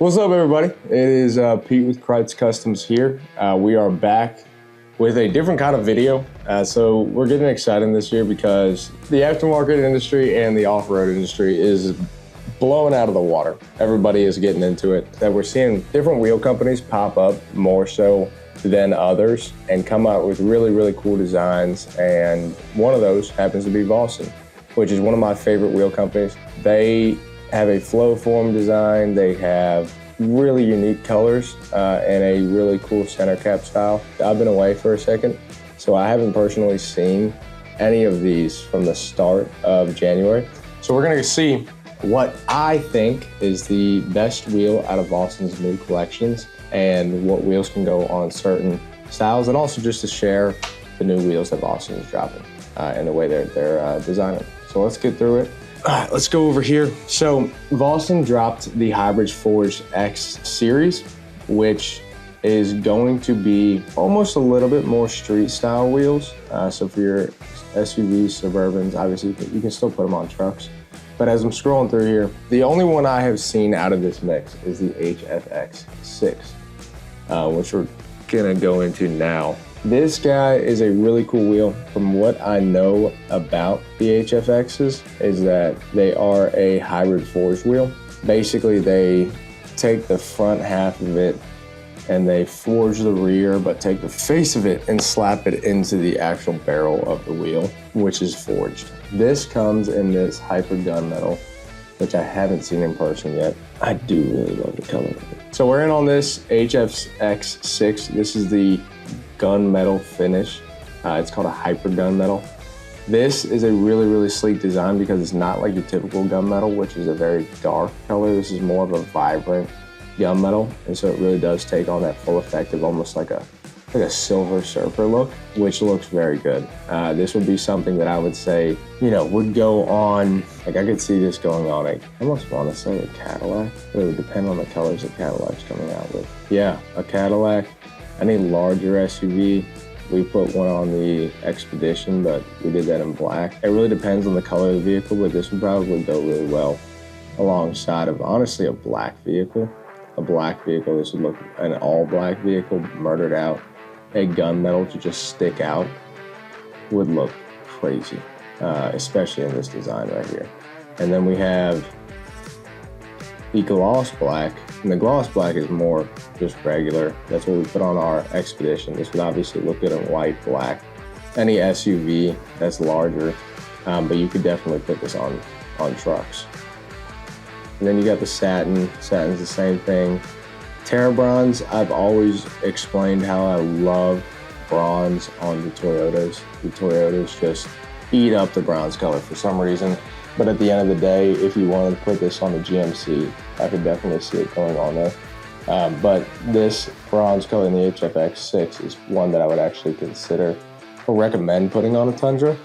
What's up, everybody? It is Pete with Krietz Customs here. We are back with a different kind of video. So we're getting excited this year because the aftermarket industry and the off-road industry is blowing out of the water. Everybody is getting into it. That we're seeing different wheel companies pop up more so than others and come out with really, really cool designs. And one of those happens to be Vossen, which is one of my favorite wheel companies. They have a flow form design. They have really unique colors and a really cool center cap style. I've been away for a second, so I haven't personally seen any of these from the start of January. So we're gonna see what I think is the best wheel out of Vossen's new collections and what wheels can go on certain styles, and also just to share the new wheels that Vossen is dropping and the way they're designing. So let's get through it. All right, let's go over here. So Vossen dropped the Hybrid Forged X Series, which is going to be almost a little bit more street style wheels. So for your SUVs, Suburbans, obviously you can still put them on trucks. But as I'm scrolling through here, the only one I have seen out of this mix is the HFX 6, which we're gonna go into now. This guy is a really cool wheel. From what I know about the HFXs is that they are a hybrid forged wheel. Basically, they take the front half of it and they forge the rear, but take the face of it and slap it into the actual barrel of the wheel, which is forged. This comes in this hyper gunmetal, which I haven't seen in person yet. I do really love the color of it. So we're in on this HFX 6. This is the gunmetal finish. It's called a hyper gunmetal. This is a really, really sleek design because it's not like your typical gunmetal, which is a very dark color. This is more of a vibrant gunmetal, and so it really does take on that full effect of almost like a silver surfer look, which looks very good. This would be something that I would say, you know, would go on, like I could see this going on I almost want to say a Cadillac. It would depend on the colors that Cadillac's coming out with. Yeah, a Cadillac. Any larger SUV, we put one on the Expedition, but we did that in black. It really depends on the color of the vehicle, but this would probably go really well alongside of, honestly, a black vehicle. A black vehicle, this would look, an all black vehicle, murdered out. A gunmetal to just stick out would look crazy, especially in this design right here. And then we have the gloss black, and the gloss black is more just regular. That's what we put on our Expedition. This would obviously look good in white, black, any SUV that's larger, but you could definitely put this on trucks. And then you got the satin. Satin's the same thing. Terra Bronze, I've always explained how I love bronze on the Toyotas. The Toyotas just eat up the bronze color for some reason. But at the end of the day, if you wanted to put this on the GMC, I could definitely see it going on there. But this bronze color in the HFX 6 is one that I would actually consider or recommend putting on a Tundra.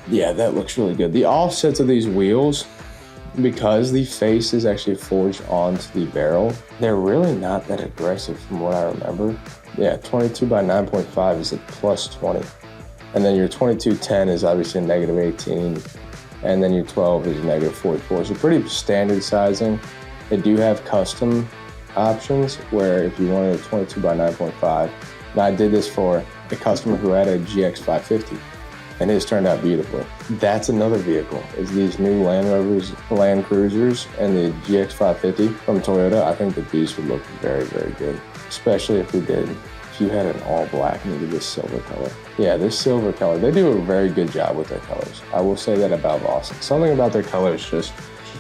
Yeah, that looks really good. The offsets of these wheels, because the face is actually forged onto the barrel, they're really not that aggressive from what I remember. Yeah, 22 by 9.5 is a plus 20. And then your 2210 is obviously a negative 18. And then your 12 is negative 44. So pretty standard sizing. They do have custom options where if you wanted a 22 by 9.5, now I did this for a customer who had a GX 550 and his turned out beautifully. That's another vehicle, is these new Land Rovers, Land Cruisers, and the GX 550 from Toyota. I think that these would look very, very good, especially if you had an all black and you did this silver color. Yeah, this silver color, they do a very good job with their colors. I will say that about Vossen. Something about their colors just,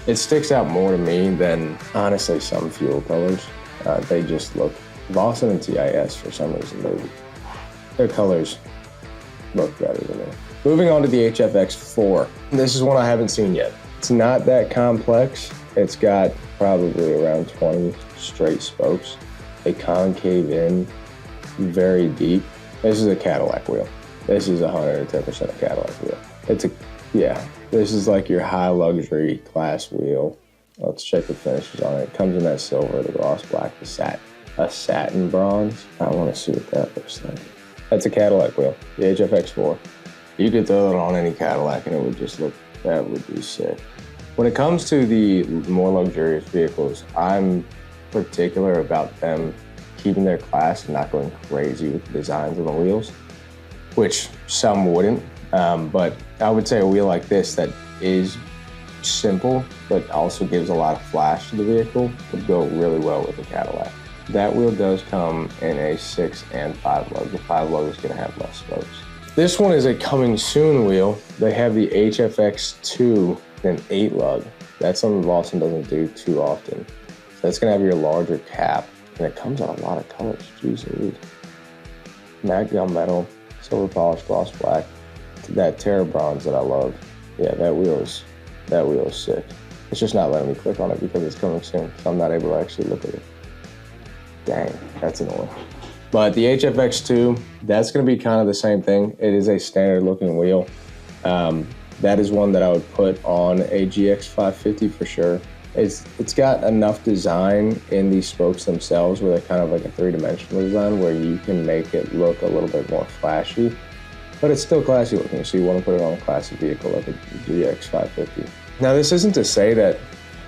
it sticks out more to me than, honestly, some fuel colors. They just look, Vossen and TIS, for some reason, their colors look better than me. Moving on to the HFX 4. This is one I haven't seen yet. It's not that complex. It's got probably around 20 straight spokes. They concave in very deep. This is a Cadillac wheel. This is 110% a Cadillac wheel. This is like your high luxury class wheel. Let's check the finishes on it. It comes in that silver, the gloss black, a satin bronze. I want to see what that looks like. That's a Cadillac wheel, the HFX 4. You could throw it on any Cadillac and it would just look, that would be sick. When it comes to the more luxurious vehicles, I'm particular about them keeping their class and not going crazy with the designs on the wheels, which some wouldn't. But I would say a wheel like this that is simple, but also gives a lot of flash to the vehicle would go really well with a Cadillac. That wheel does come in a 6 and 5 lug. The 5 lug is gonna have less spokes. This one is a coming soon wheel. They have the HFX2 and 8 lug. That's something Vossen doesn't do too often. So that's gonna have your larger cap, and it comes in a lot of colors. Jeez, matte gunmetal, silver polished gloss black, that Terra bronze that I love. Yeah, that wheel is sick. It's just not letting me click on it because it's coming soon, so I'm not able to actually look at it. Dang, that's annoying. But the HFX2, that's gonna be kind of the same thing. It is a standard looking wheel. That is one that I would put on a GX 550 for sure. It's got enough design in these spokes themselves where they're kind of like a 3-dimensional design where you can make it look a little bit more flashy, but it's still classy looking, so you want to put it on a classy vehicle like a GX 550. Now, this isn't to say that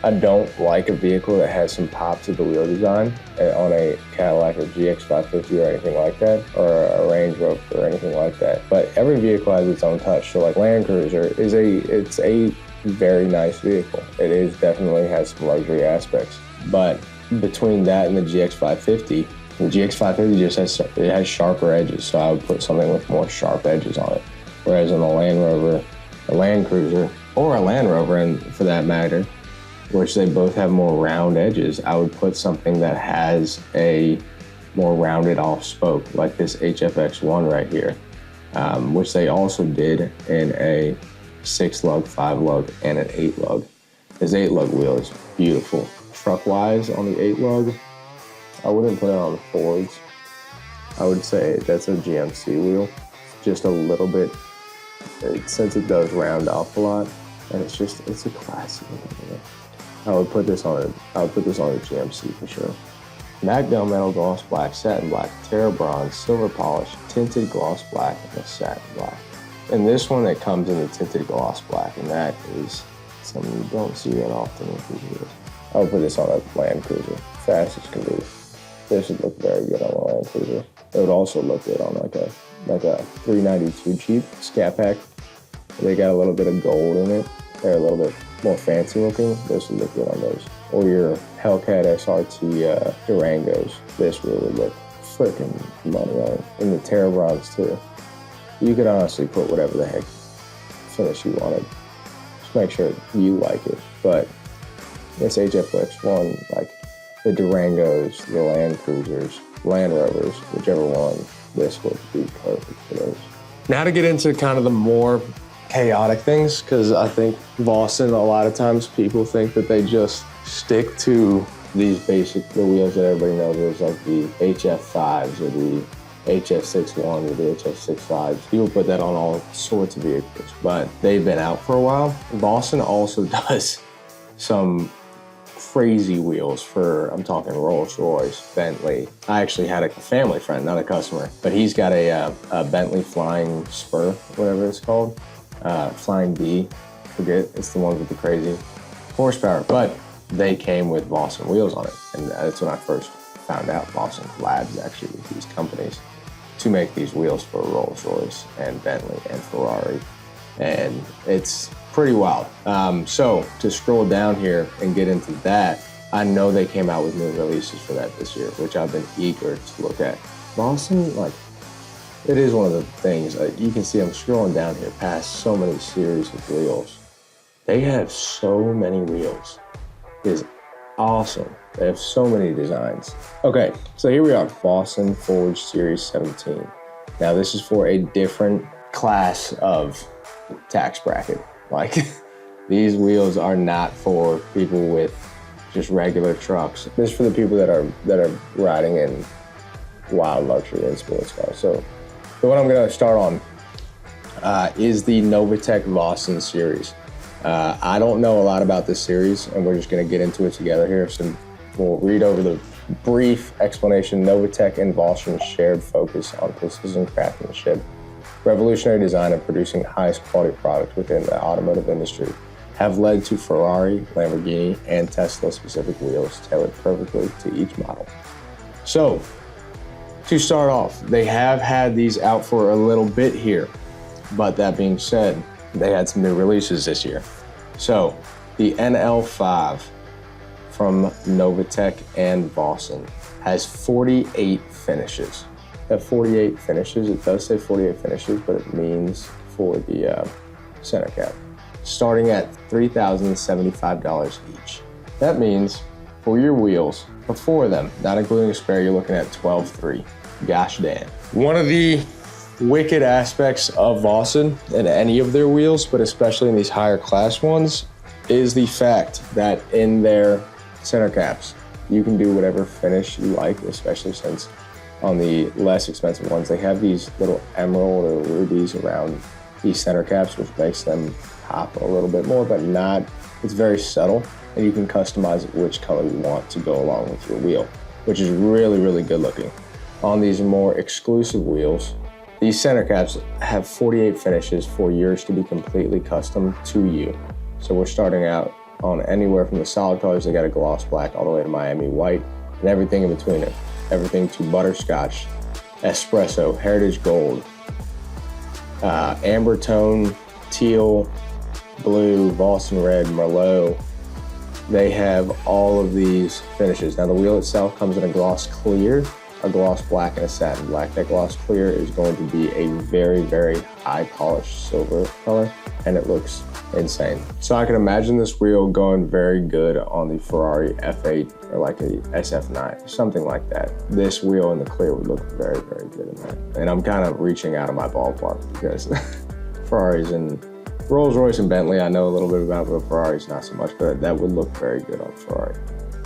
I don't like a vehicle that has some pop to the wheel design on a Cadillac or GX 550 or anything like that, or a Range Rover or anything like that. But every vehicle has its own touch. So like Land Cruiser is it's a very nice vehicle. It is definitely has some luxury aspects. But between that and the GX 550, the GX 550 just has sharper edges. So I would put something with more sharp edges on it. Whereas on a Land Rover, a Land Cruiser, or a Land Rover, and for that matter, which they both have more round edges, I would put something that has a more rounded off spoke, like this HFX1 right here, which they also did in a 6 lug, 5 lug, and an 8 lug. This 8 lug wheel is beautiful. Truck-wise on the 8 lug, I wouldn't put it on the Fords. I would say that's a GMC wheel, just a little bit, since it does round off a lot, and it's a classic wheel. I would put this on a GMC for sure. Matte gunmetal, gloss black, satin black, Terra bronze, silver polish, tinted gloss black, and a satin black. And this one, it comes in the tinted gloss black, and that is something you don't see that often with these wheels. I would put this on a Land Cruiser, fast as can be. This would look very good on a Land Cruiser. It would also look good on like a 392 Jeep Scat Pack. They got a little bit of gold in it. They're a little bit more fancy looking. This would look good on those. Or your Hellcat SRT Durangos. This really would look freaking money on it. And the Terra bronze too. You could honestly put whatever the heck finish you wanted. Just make sure you like it. But this HFX1, like the Durangos, the Land Cruisers, Land Rovers, whichever one, this would be perfect for those. Now to get into kind of the more chaotic things, because I think Vossen, a lot of times people think that they just stick to these the wheels that everybody knows. There's like the HF5s or the HF61s or the HF65s. People put that on all sorts of vehicles, but they've been out for a while. Vossen also does some crazy wheels for, I'm talking Rolls-Royce, Bentley. I actually had a family friend, not a customer, but he's got a Bentley Flying Spur, whatever it's called. Flying B, forget, it's the one with the crazy horsepower, but they came with Vossen wheels on it. And that's when I first found out Vossen collabs actually with these companies to make these wheels for Rolls-Royce and Bentley and Ferrari. And it's pretty wild. So to scroll down here and get into that, I know they came out with new releases for that this year, which I've been eager to look at. Vossen, like, it is one of the things, you can see I'm scrolling down here past so many series of wheels. They have so many wheels. It is awesome. They have so many designs. Okay, so here we are, Vossen Forge Series 17. Now this is for a different class of tax bracket. Like, these wheels are not for people with just regular trucks. This is for the people that are riding in wild luxury and sports cars. So what I'm gonna start on is the Novitec Vossen series. I don't know a lot about this series, and we're just gonna get into it together here. So we'll read over the brief explanation. Novitec and Vossen shared focus on precision craftsmanship, revolutionary design, and producing highest quality products within the automotive industry have led to Ferrari, Lamborghini, and Tesla specific wheels tailored perfectly to each model. So, to start off, they have had these out for a little bit here, but that being said, they had some new releases this year. So, the NL5 from Novitec and Vossen has 48 finishes. At 48 finishes, it does say 48 finishes, but it means for the center cap. Starting at $3,075 each. That means for your wheels, for 4 of them, not including a spare, you're looking at $12,300. Gosh damn. One of the wicked aspects of Vossen and any of their wheels, but especially in these higher class ones, is the fact that in their center caps, you can do whatever finish you like, especially since on the less expensive ones, they have these little emerald or rubies around these center caps, which makes them pop a little bit more, but not, it's very subtle, and you can customize which color you want to go along with your wheel, which is really, really good looking. On these more exclusive wheels, these center caps have 48 finishes for yours to be completely custom to you. So we're starting out on anywhere from the solid colors, they got a gloss black all the way to Miami white, and everything in between it. Everything to butterscotch, espresso, heritage gold, amber tone, teal, blue, Vossen red, Merlot. They have all of these finishes. Now the wheel itself comes in a gloss clear, a gloss black, and a satin black. That gloss clear is going to be a very, very high polished silver color, and it looks insane. So I can imagine this wheel going very good on the Ferrari F8 or like a SF9, something like that. This wheel in the clear would look very, very good in that. And I'm kind of reaching out of my ballpark because Ferraris and Rolls-Royce and Bentley, I know a little bit about, but Ferraris not so much, but that would look very good on Ferrari.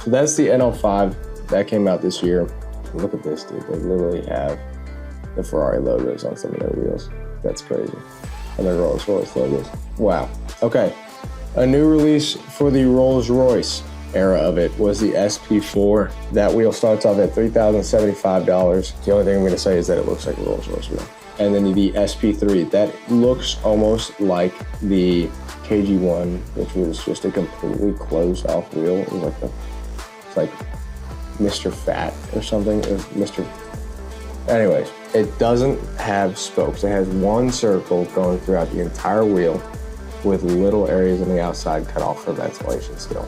So that's the NL5 that came out this year. Look at this, dude. They literally have the Ferrari logos on some of their wheels. That's crazy. And the Rolls-Royce logos. Wow. Okay. A new release for the Rolls-Royce era of it was the SP4. That wheel starts off at $3,075. The only thing I'm going to say is that it looks like a Rolls-Royce wheel. And then the SP3, that looks almost like the KG1, which was just a completely closed off wheel. It was like it's like Mr. Fat or something. It was Mr. Anyways, it doesn't have spokes. It has one circle going throughout the entire wheel with little areas on the outside cut off for ventilation still.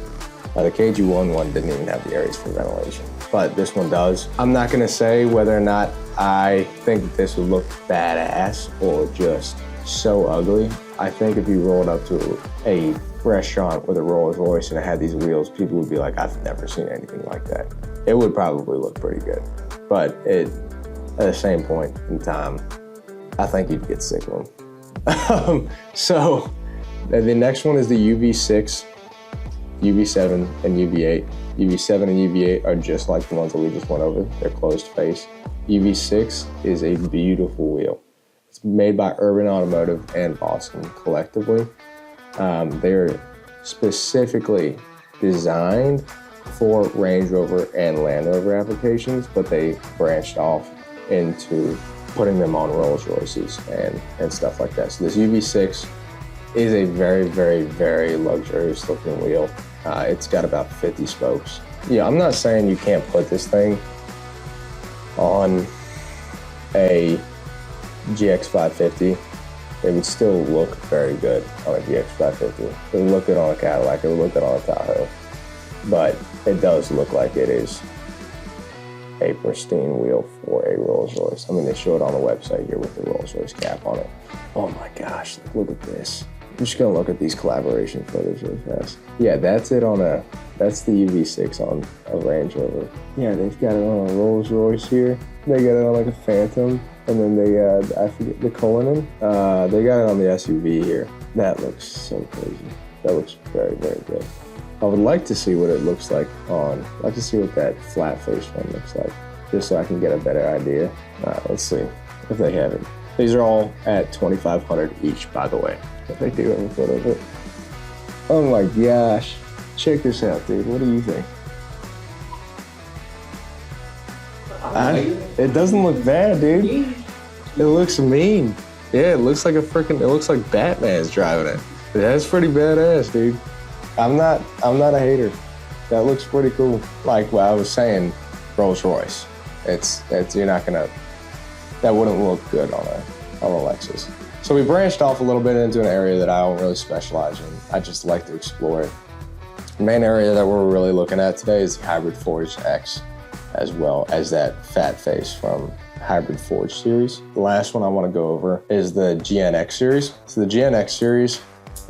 The KG1 one didn't even have the areas for ventilation, but this one does. I'm not gonna say whether or not I think that this would look badass or just so ugly. I think if you rolled up to a restaurant with a Rolls Royce and it had these wheels, people would be like, I've never seen anything like that. It would probably look pretty good, but at the same point in time, I think you'd get sick of them. So the next one is the UV6, UV7, and UV8. UV7 and UV8 are just like the ones that we just went over. They're closed face. UV6 is a beautiful wheel. It's made by Urban Automotive and Vossen collectively. They're specifically designed for Range Rover and Land Rover applications, but they branched off into putting them on Rolls Royces and stuff like that. So this UV6 is a very, very, very luxurious looking wheel. It's got about 50 spokes. Yeah, I'm not saying you can't put this thing on a GX 550. It would still look very good on a GX 550. It would look good on a Cadillac, it would look good on a Tahoe. But it does look like it is a pristine wheel for a Rolls Royce. I mean, they show it on the website here with the Rolls Royce cap on it. Oh my gosh, look at this. I'm just gonna look at these collaboration photos really fast. Yeah, that's it that's the UV6 on a Range Rover. Yeah, they've got it on a Rolls Royce here. They got it on like a Phantom. And then they, I forget, the Cullinan. They got it on the SUV here. That looks so crazy. That looks very, very good. I would like to see what it looks like I'd like to see what that flat face one looks like, just so I can get a better idea. Let's see if they have it. These are all at $2,500 each, by the way. If they do have a photo of it. Oh my gosh. Check this out, dude. What do you think? It doesn't look bad, dude. It looks mean. Yeah, it looks like it looks like Batman's driving it. That's pretty badass, dude. I'm not a hater. That looks pretty cool. Like what I was saying, Rolls-Royce. You're not gonna, that wouldn't look good on a Lexus. So we branched off a little bit into an area that I don't really specialize in. I just like to explore it. The main area that we're really looking at today is the Hybrid Forged X, as well as that fat face from Hybrid Forged series. The last one I want to go over is the GNX series. So the GNX series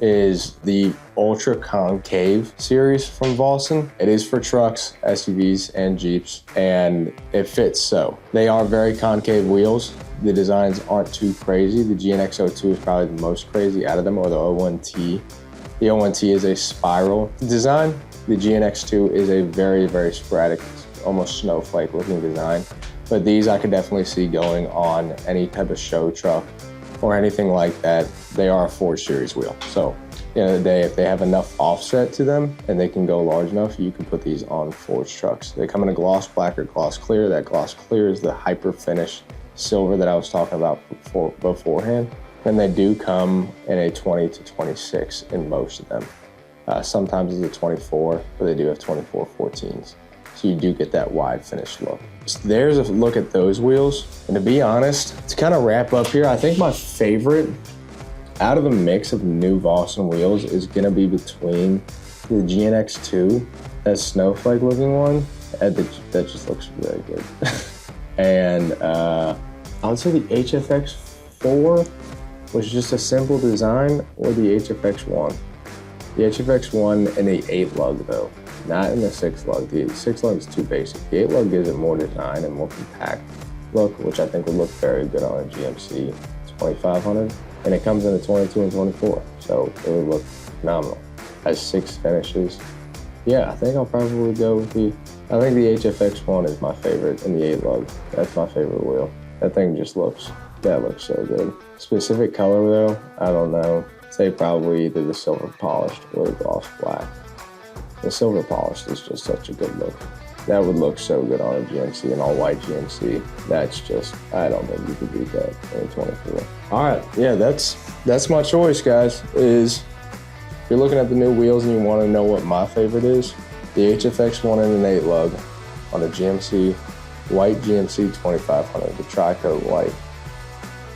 is the ultra concave series from Vossen. It is for trucks, SUVs, and Jeeps, and it fits so. They are very concave wheels. The designs aren't too crazy. The GNX 02 is probably the most crazy out of them, or the 01T. The 01T is a spiral design. The GNX2 is a very, very sporadic, almost snowflake looking design. But these I could definitely see going on any type of show truck or anything like that. They are a Forged series wheel. So at the end of the day, if they have enough offset to them and they can go large enough, you can put these on forged trucks. They come in a gloss black or gloss clear. That gloss clear is the hyper finish silver that I was talking about beforehand. And they do come in a 20 to 26 in most of them. Sometimes it's a 24, but they do have 24 14s. So you do get that wide finished look. So there's a look at those wheels. And to be honest, to kind of wrap up here, I think my favorite out of the mix of new Vossen wheels is gonna be between the GNX2, that snowflake looking one, that just looks really good. And I would say the HFX4 was just a simple design, or the HFX1. The HFX1 in the 8 lug though, not in the 6 lug. The 6 lug is too basic. The 8 lug gives it more design and more compact look, which I think would look very good on a GMC 2500. And it comes in a 22 and 24, so it would look phenomenal. Has 6 finishes. Yeah, I think I'll probably go with I think the HFX1 is my favorite in the 8 lug. That's my favorite wheel. That thing just looks so good. Specific color though, I don't know. Say probably either the silver polished or the gloss black. The silver polished is just such a good look. That would look so good on a GMC, an all white GMC. That's just, I don't think you could beat that in a 24. All right, yeah, that's my choice, guys, is if you're looking at the new wheels and you want to know what my favorite is, the HFX1 in an 8 lug on a GMC, white GMC 2500, the tri-coat white.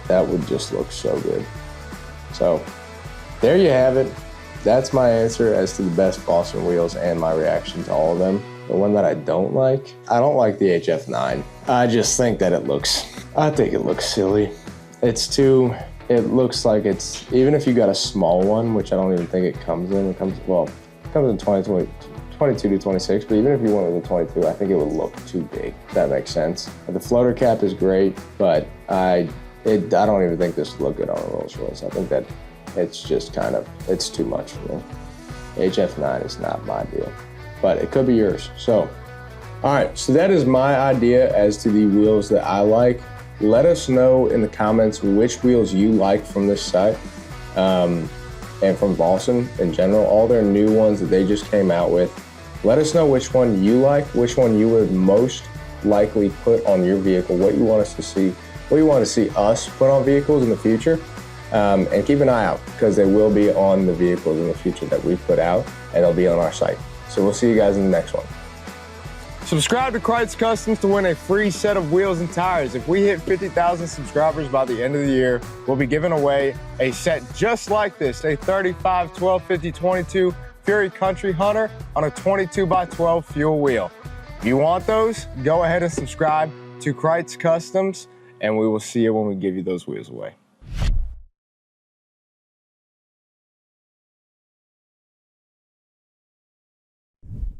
That would just look so good. So there you have it. That's my answer as to the best Vossen wheels and my reaction to all of them. The one that I don't like the HF9. I just think that I think it looks silly. It looks like it's, even if you got a small one, which I don't even think it comes in, it comes in 22 to 26, but even if you went with a 22, I think it would look too big, if that makes sense. The floater cap is great, but I don't even think this would look good on a Rolls-Royce. I think that it's just it's too much for me. HF9 is not my deal, but it could be yours. So, all right, so that is my idea as to the wheels that I like. Let us know in the comments which wheels you like from this site and from Vossen in general, all their new ones that they just came out with. Let us know which one you like, which one you would most likely put on your vehicle, what you want us to see, what you want to see us put on vehicles in the future. And keep an eye out, because they will be on the vehicles in the future that we put out, and they'll be on our site. So we'll see you guys in the next one. Subscribe to Krietz Customs to win a free set of wheels and tires. If we hit 50,000 subscribers by the end of the year, we'll be giving away a set just like this, a 35, 12, 50, 22 Fury Country Hunter on a 22x12 fuel wheel. If you want those, go ahead and subscribe to Krietz Customs, and we will see you when we give you those wheels away.